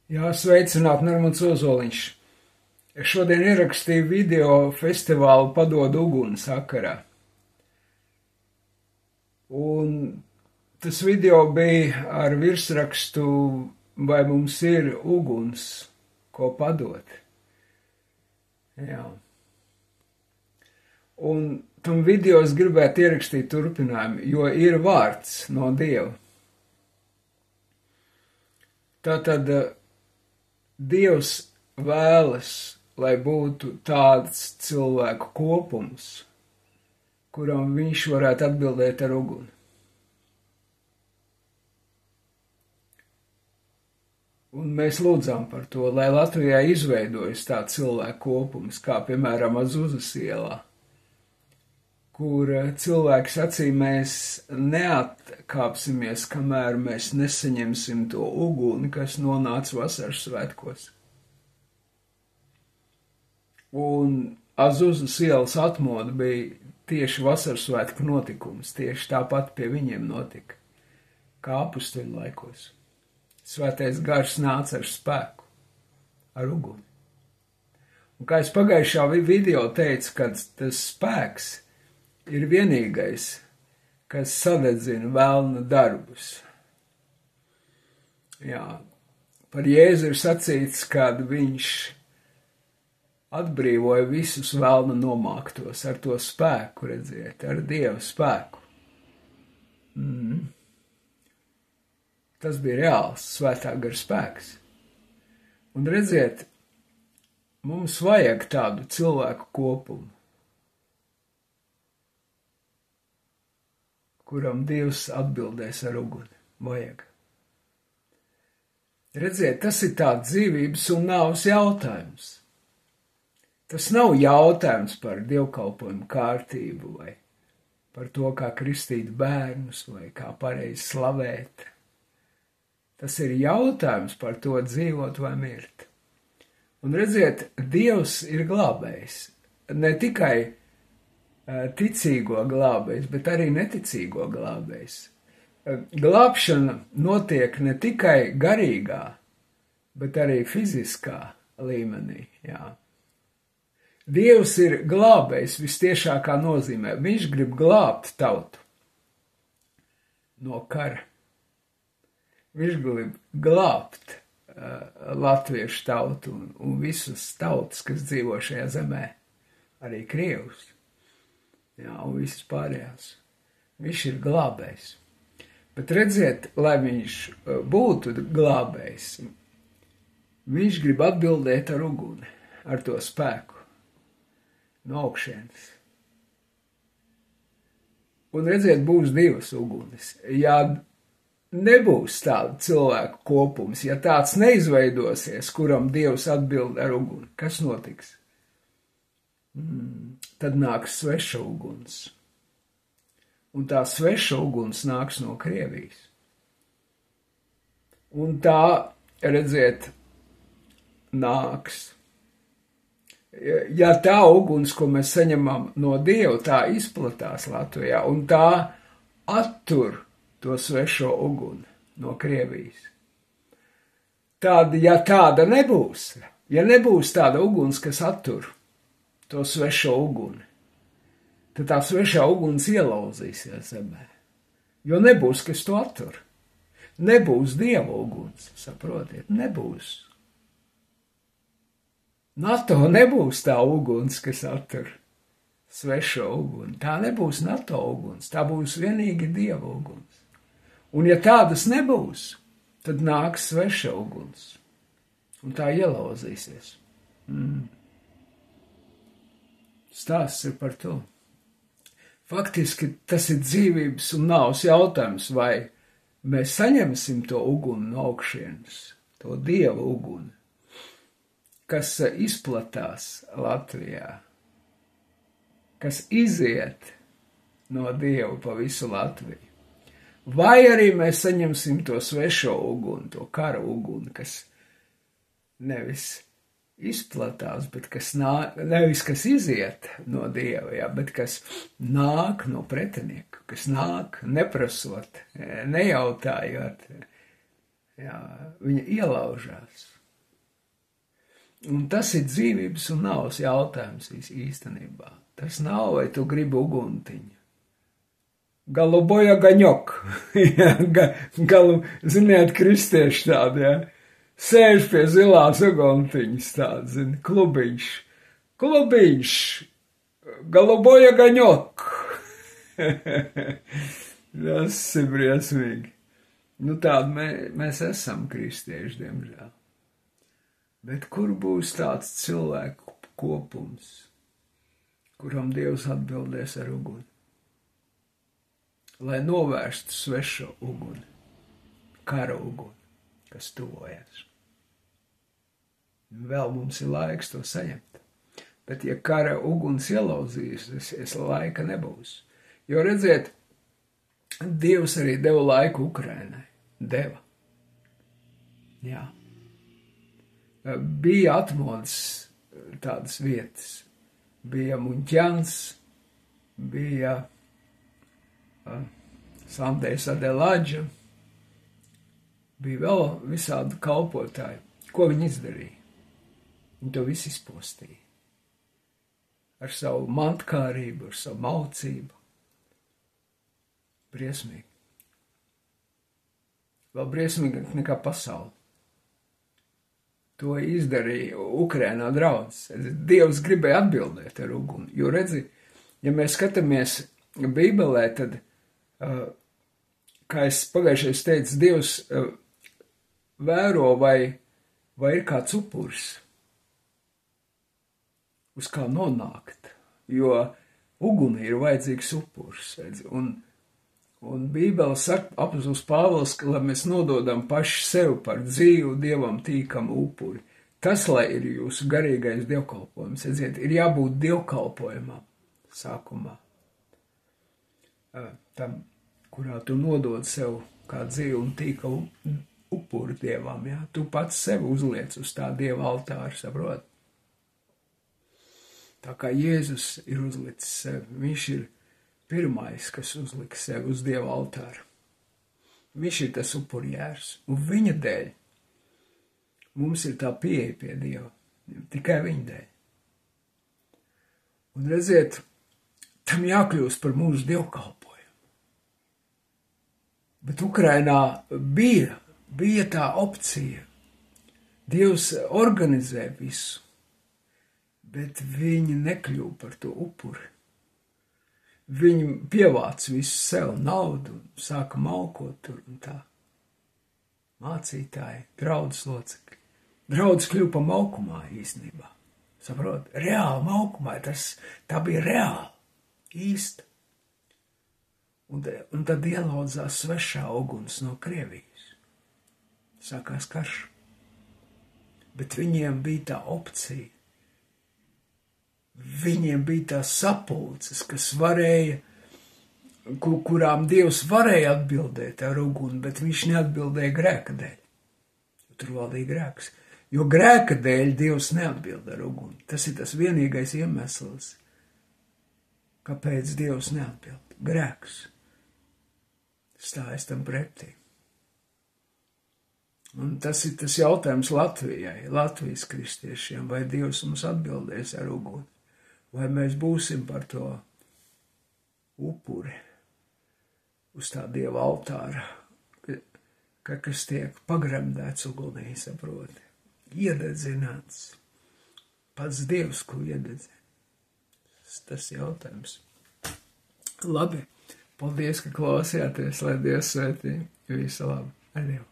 Jā, sveicināt, Nermans Ozoliņš. Es šodien ierakstīju video festivālu Padod uguni sakarā. Un tas video bija ar virsrakstu, vai mums ir uguns, ko padot. Jā. Un tam video es gribētu ierakstīt turpinājumu, jo ir vārds no Dieva. Tātad Dievs vēlas, lai būtu tāds cilvēku kopums, kuram viņš varētu atbildēt ar uguni. Un mēs lūdzām par to, lai Latvijā izveidojas tā cilvēku kopums, kā piemēram Azuzas ielā, kur cilvēki sacīja, mēs neatkāpsimies, kamēr mēs nesaņemsim to uguni, kas nonāca vasaras svētkos. Un Azuzas ielas atmoda bija tieši vasaras svētku notikums, tieši tāpat pie viņiem notika, kā apustuļu laikos. Svētais gars nāca ar spēku, ar uguni. Un kā es pagājušā video teicu, kad tas spēks ir vienīgais, kas sadedzina velna darbus. Jā, par Jēzu ir sacīts, kad viņš atbrīvoja visus velna nomāktos ar to spēku, redziet, ar Dieva spēku. Tas bija reāls svētā gara spēks. Un redziet, mums vajag tādu cilvēku kopumu, kuram Dievs atbildēs ar uguni. Vajag. Redziet, tas ir tāds dzīvības un nāves jautājums. Tas nav jautājums par dievkalpojumu kārtību vai par to, kā kristīt bērnus vai kā pareizi slavēt. Tas ir jautājums par to dzīvot vai mirt. Un redziet, Dievs ir glābējs. Ne tikai ticīgo glābējs, bet arī neticīgo glābējs. Glābšana notiek ne tikai garīgā, bet arī fiziskā līmenī. Jā. Dievs ir glābējs vistiešākā nozīmē. Viņš grib glābt tautu no kara. Viņš grib glābt latviešu tautu un visas tautas, kas dzīvo šajā zemē, arī krievus. Jā, un visas pārējās. Viņš ir glābējs. Bet redziet, lai viņš būtu glābējs, viņš grib atbildēt ar uguni, ar to spēku no augšienes. Un redziet, būs divas ugunis. Ja nebūs tāda cilvēku kopums, ja tāds neizveidosies, kuram Dievs atbild ar uguni, kas notiks? Tad nāks sveša uguns. Un tā sveša uguns nāks no Krievijas. Un tā, redziet, nāks. Ja tā uguns, ko mēs saņemam no Dieva, tā izplatās Latvijā, un tā attur to svešo uguni no Krievijas. Tāda, ja tāda nebūs, ja nebūs tāda uguns, kas attur to svešo uguni, tad tā svešā uguns ielauzīsies zemē, jo nebūs, kas to attur. Nebūs Dieva uguns, saprotiet, nebūs. NATO nebūs tā uguns, kas attur svešo uguni. Tā nebūs NATO uguns, tā būs vienīgi Dieva uguns. Un ja tādas nebūs, tad nāks sveša uguns, un tā ielauzīsies. Stāsts ir par to. Faktiski tas ir dzīvības un nāves jautājums, vai mēs saņemsim to uguni no augšienes, to Dieva uguni, kas izplatās Latvijā, kas iziet no Dieva pa visu Latviju. Vai arī mēs saņemsim to svešo uguni, to kara uguni, kas nevis izplatās, bet kas nevis kas iziet no Dieva, jā, bet kas nāk no pretinieka, kas nāk neprasot, nejautājot, jā, viņa ielaužās. Un tas ir dzīvības un nāves jautājums īstenībā. Tas nav, vai tu gribi uguntiņu. Galuboja gaņok. Ziniet, kristieši tādi, ja? Sēž pie zilās uguntiņas tādi, zini, klubiņš. Galuboja gaņok. Tas ir briesmīgi. Nu tādi mēs esam kristieši, diemžēl. Bet kur būs tāds cilvēku kopums, kuram Dievs atbildēs ar uguni? Lai novērstu svešo uguni, kara uguni, kas tuvojas. Vēl mums ir laiks to saņemt. Bet ja kara uguns ielauzīs, es laika nebūs. Jo redziet, Dievs arī deva laiku Ukrainai. Deva. Jā. Bija atmodas tādas vietas. Bija Muņķans, bija Sandējs Adelāģa, bija vēl visādi kalpotāji. Ko viņi izdarīja? Viņi to visu izpostīja. Ar savu mantkārību, ar savu maucību. Briesmīgi. Vēl briesmīgāk nekā pasauli. To izdarīja Ukrainā draudzes. Dievs gribēja atbildēt ar uguni. Jo redzi, ja mēs skatāmies Bībelē, tad, kā es pagājušais teicu, Dievs vēro, vai ir kāds upuris, uz kā nonākt. Jo uguni ir vajadzīgs upuris. Un Bībele saka, apostols Pāvils, ka, lai mēs nododam paši sev par dzīvu, Dievam tīkamu upuri. Tas, lai ir jūsu garīgais dievkalpojums, redziet, ir jābūt dievkalpojumam sākumā. Tam, kurā tu nodod sev kā dzīvu un tīkamu upuri Dievam, ja? Tu pats sev uzliec uz tā Dieva altāra, saprot? Tā kā Jēzus ir uzlicis sevi, viņš ir pirmais, kas uzlika sevi uz Dieva altāra. Viņš ir tas upurjērs, un viņa dēļ mums ir tā pieeja pie Dieva, tikai viņa dēļ. Un redziet, tam jākļūst par mūsu dievkalpojumu. Bet Ukrainā bija tā opcija. Dievs organizē visu, bet viņi nekļuva par to upuri. Viņi pievāca visu sev naudu un sāka malkot tur un tā. Mācītāji, draudzes locekļi. Draudzes kļuva pa malkumā īstenībā. Saprot, reāli malkumā, tā bija reāli, īsta. Un tad ielaudzās svešā uguns no Krievijas. Sākās karš. Bet viņiem bija tā opcija. Viņiem bija tās sapulces, kas varēja, kurām Dievs varēja atbildēt ar uguni, bet viņš neatbildēja grēka dēļ. Tur valdīja grēks. Jo grēka dēļ Dievs neatbild ar uguni. Tas ir tas vienīgais iemesls, kāpēc Dievs neatbild. Grēks. Stājas tam pretī. Un tas ir tas jautājums Latvijai, Latvijas kristiešiem, vai Dievs mums atbildēs ar uguni. Vai mēs būsim par to upuri uz tā Dieva altāra, kas tiek pagremdēts ugunī, saproti, iededzināts. Pats Dievs, ko iededzina. Tas jautājums. Labi, paldies, ka klausījāties, lai Dievs svētī. Visu labu. Ar Dievu.